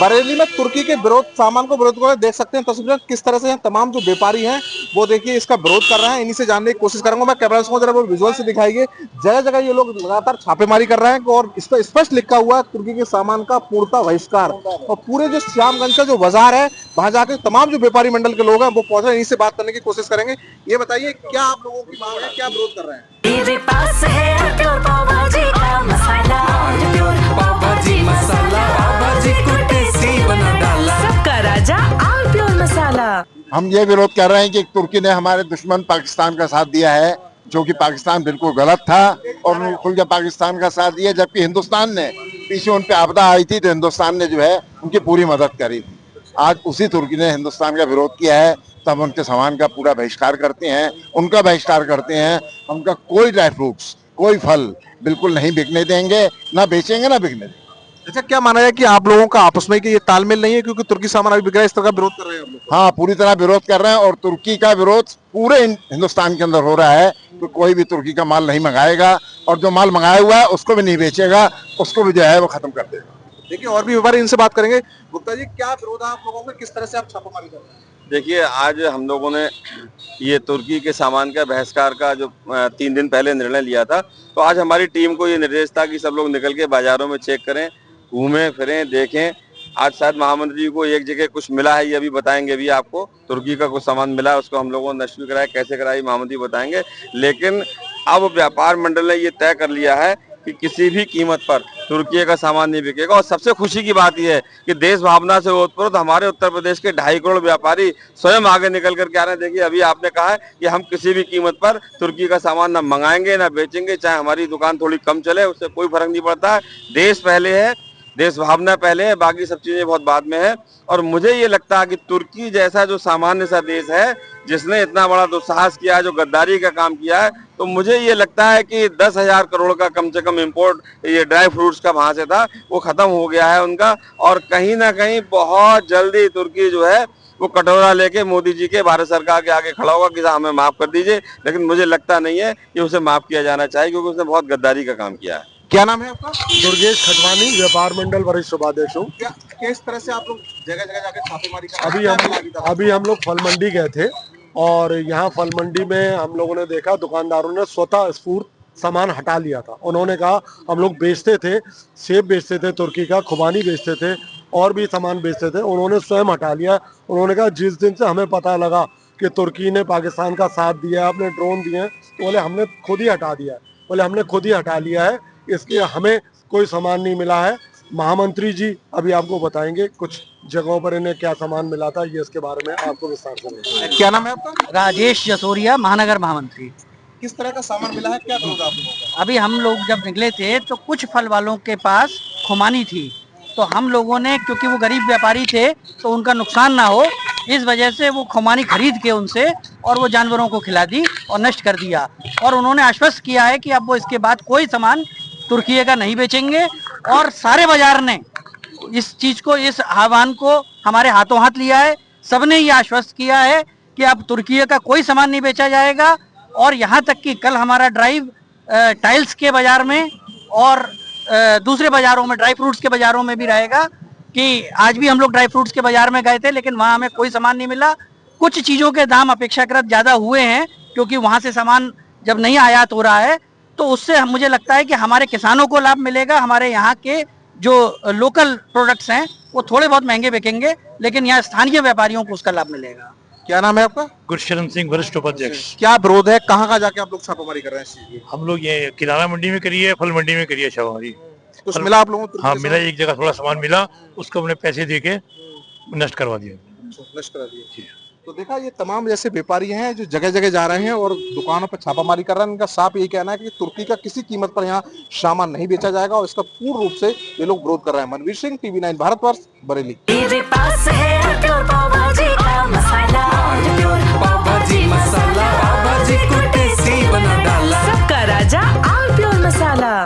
बरेली में तुर्की के विरोध सामान को विरोध कर देख सकते हैं तस्वीरें किस तरह से हैं। तमाम जो व्यापारी हैं वो देखिए इसका विरोध कर रहे हैं। इन्हीं से जानने की कोशिश करूंगा मैं। कैमरा को जरा वो विजुअल से दिखाइए। जगह जगह ये लोग लगातार छापेमारी कर रहे हैं और इस पर स्पष्ट लिखा हुआ है तुर्की के सामान का पूर्णतः बहिष्कार। और पूरे जो श्यामगंज का जो बाजार है वहां जाकर तमाम जो व्यापारी मंडल के लोग हैं वो पहुंच रहे हैं। इन्हीं से बात करने की कोशिश करेंगे। ये बताइए क्या आप लोगों की मांग है, क्या विरोध कर रहे हैं? मेरे पास है प्योर पाव भाजी का मसाला, प्योर पाव भाजी मसाला, पाव भाजी को टेस्टी बना डाला, सबका राजा और प्योर मसाला। हम ये विरोध कर रहे हैं कि तुर्की ने हमारे दुश्मन पाकिस्तान का साथ दिया है, जो कि पाकिस्तान बिल्कुल गलत था और उन्होंने खुल के पाकिस्तान का साथ दिया, जबकि हिंदुस्तान ने पीछे उन पे आपदा आई थी तो हिंदुस्तान ने जो है उनकी पूरी मदद करी थी। आज उसी तुर्की ने हिंदुस्तान का विरोध किया है, तब उनके सामान का पूरा बहिष्कार करते हैं, उनका बहिष्कार करते हैं। उनका कोई ड्राई फ्रूट्स, कोई फल बिल्कुल नहीं बिकने देंगे, ना बेचेंगे ना बिकने देंगे। अच्छा, क्या माना है कि आप लोगों का आपस में कि ये तालमेल नहीं है क्योंकि तुर्की सामान अभी बिक रहा है, इस तरह का विरोध कर रहे हैं आप लोग? हाँ, पूरी तरह विरोध कर रहे हैं और तुर्की का विरोध पूरे हिंदुस्तान के अंदर हो रहा है। तो कोई भी तुर्की का माल नहीं मंगाएगा और जो माल मंगाया हुआ है उसको भी नहीं बेचेगा, उसको भी जो है वो खत्म कर देगा। देखिए और भी व्यापारी इनसे बात करेंगे। गुप्ता जी, क्या विरोध है आप लोगों का, किस तरह से आप छापेमारी कर रहे हैं? देखिए, आज हम लोगों ने ये तुर्की के सामान का बहिष्कार का जो 3 दिन पहले निर्णय लिया था, तो आज हमारी टीम को ये निर्देश था कि सब लोग निकल के बाजारों में चेक करें, घूमें फिरें, देखें। आज शायद महामंत्री जी को एक जगह कुछ मिला है, ये अभी बताएंगे भी आपको। तुर्की का कुछ सामान मिला है, उसको हम लोगों ने नष्ट भी कराया, कैसे कराई महामंत्री बताएंगे। लेकिन अब व्यापार मंडल ने ये तय कर लिया है कि किसी भी कीमत पर तुर्की का सामान नहीं बिकेगा। और सबसे खुशी की बात यह है कि देश भावना से ओतप्रोत हमारे उत्तर प्रदेश के 2.5 करोड़ व्यापारी स्वयं आगे निकल करके आ रहे हैं। देखिए, अभी आपने कहा है कि हम किसी भी कीमत पर तुर्की का सामान ना मंगाएंगे ना बेचेंगे, चाहे हमारी दुकान थोड़ी कम चले, उससे कोई फर्क नहीं पड़ता है। देश पहले है, देश भावना पहले है, बाकी सब चीजें बहुत बाद में है। और मुझे ये लगता है कि तुर्की जैसा जो सामान्य सा देश है, जिसने इतना बड़ा दुस्साहस किया है, जो गद्दारी का काम किया है, तो मुझे ये लगता है कि 10,000 करोड़ का कम से कम इंपोर्ट ये ड्राई फ्रूट्स का वहां से था, वो खत्म हो गया है उनका। और कहीं ना कहीं बहुत जल्दी तुर्की जो है वो कटोरा लेके मोदी जी के, भारत सरकार के आगे खड़ा होगा कि हमें माफ कर दीजिए। लेकिन मुझे लगता नहीं है कि उसे माफ किया जाना चाहिए, क्योंकि उसने बहुत गद्दारी का काम किया है। क्या नाम है आपका? दुर्गेश खटवानी, व्यापार मंडल वरिष्ठ उपाध्यक्ष हूँ। क्या किस तरह से आप लोग जगह जगह जाके छापेमारी कर रहे हैं? अभी हम लोग फल मंडी गए थे और यहाँ फल मंडी में हम लोगों ने देखा दुकानदारों ने स्वतः स्फूर्त सामान हटा लिया था। उन्होंने कहा हम लोग बेचते थे, सेब बेचते थे तुर्की का, खुबानी बेचते थे और भी सामान बेचते थे, उन्होंने स्वयं हटा लिया। उन्होंने कहा जिस दिन से हमें पता लगा कि तुर्की ने पाकिस्तान का साथ दिया, अपने ड्रोन दिए, बोले हमने खुद ही हटा दिया है, बोले हमने खुद ही हटा लिया है, इसलिए हमें कोई सामान नहीं मिला है। महामंत्री जी अभी आपको बताएंगे कुछ जगहों पर इन्हें क्या सामान मिला था, ये इसके बारे में आपको विस्तार से बताएंगे। क्या नाम है आपका? राजेश जसोरिया, महानगर महामंत्री। किस तरह का सामान मिला है, क्या विरोध आप लोगों का? अभी हम लोग जब निकले थे तो कुछ फल वालों के पास खुमानी थी, तो हम लोगों ने, क्योंकि वो गरीब व्यापारी थे तो उनका नुकसान ना हो, इस वजह से वो खुमानी खरीद के उनसे और वो जानवरों को खिला दी और नष्ट कर दिया। और उन्होंने आश्वस्त किया है कि अब वो इसके बाद कोई सामान तुर्की का नहीं बेचेंगे। और सारे बाजार ने इस चीज को, इस आह्वान को हमारे हाथों हाथ लिया है। सबने ये आश्वस्त किया है कि अब तुर्की का कोई सामान नहीं बेचा जाएगा। और यहाँ तक कि कल हमारा ड्राइव टाइल्स के बाजार में और दूसरे बाजारों में, ड्राई फ्रूट्स के बाजारों में भी रहेगा। कि आज भी हम लोग ड्राई फ्रूट्स के बाजार में गए थे लेकिन वहाँ हमें कोई सामान नहीं मिला। कुछ चीज़ों के दाम अपेक्षाकृत ज़्यादा हुए हैं क्योंकि वहाँ से सामान जब नहीं आयात हो रहा है, तो उससे मुझे लगता है कि हमारे किसानों को लाभ मिलेगा। हमारे यहाँ के जो लोकल प्रोडक्ट्स हैं वो थोड़े बहुत महंगे बिकेंगे, लेकिन यहाँ स्थानीय व्यापारियों को उसका लाभ मिलेगा। क्या नाम है आपका? गुरशरण सिंह, वरिष्ठ उपाध्यक्ष। क्या विरोध है, कहाँ जाके आप लोग छापेमारी कर रहे हैं इस चीज की? हम लोग ये किराना मंडी में करी है, फल मंडी में करी है छापेमारी। कुछ मिला आप लोगों को? हाँ मिला, एक जगह थोड़ा सामान मिला, उसको हमने पैसे दे के नष्ट करवा दिया। नष्ट करा दिया। तो देखा, ये तमाम जैसे व्यापारी हैं जो जगह जगह जा रहे हैं और दुकानों पर छापामारी कर रहे हैं। इनका साफ यही कहना है कि तुर्की का किसी कीमत पर यहाँ सामान नहीं बेचा जाएगा और इसका पूर्ण रूप से ये लोग विरोध कर रहे हैं। मनवीर सिंह, TV9 भारतवर्ष, बरेली। मेरे पास है प्योर पाव भाजी का मसाला, प्योर पाव भाजी मसाला, पाव भाजी को टेस्टी बना डाला, सबका राजा और प्योर मसाला।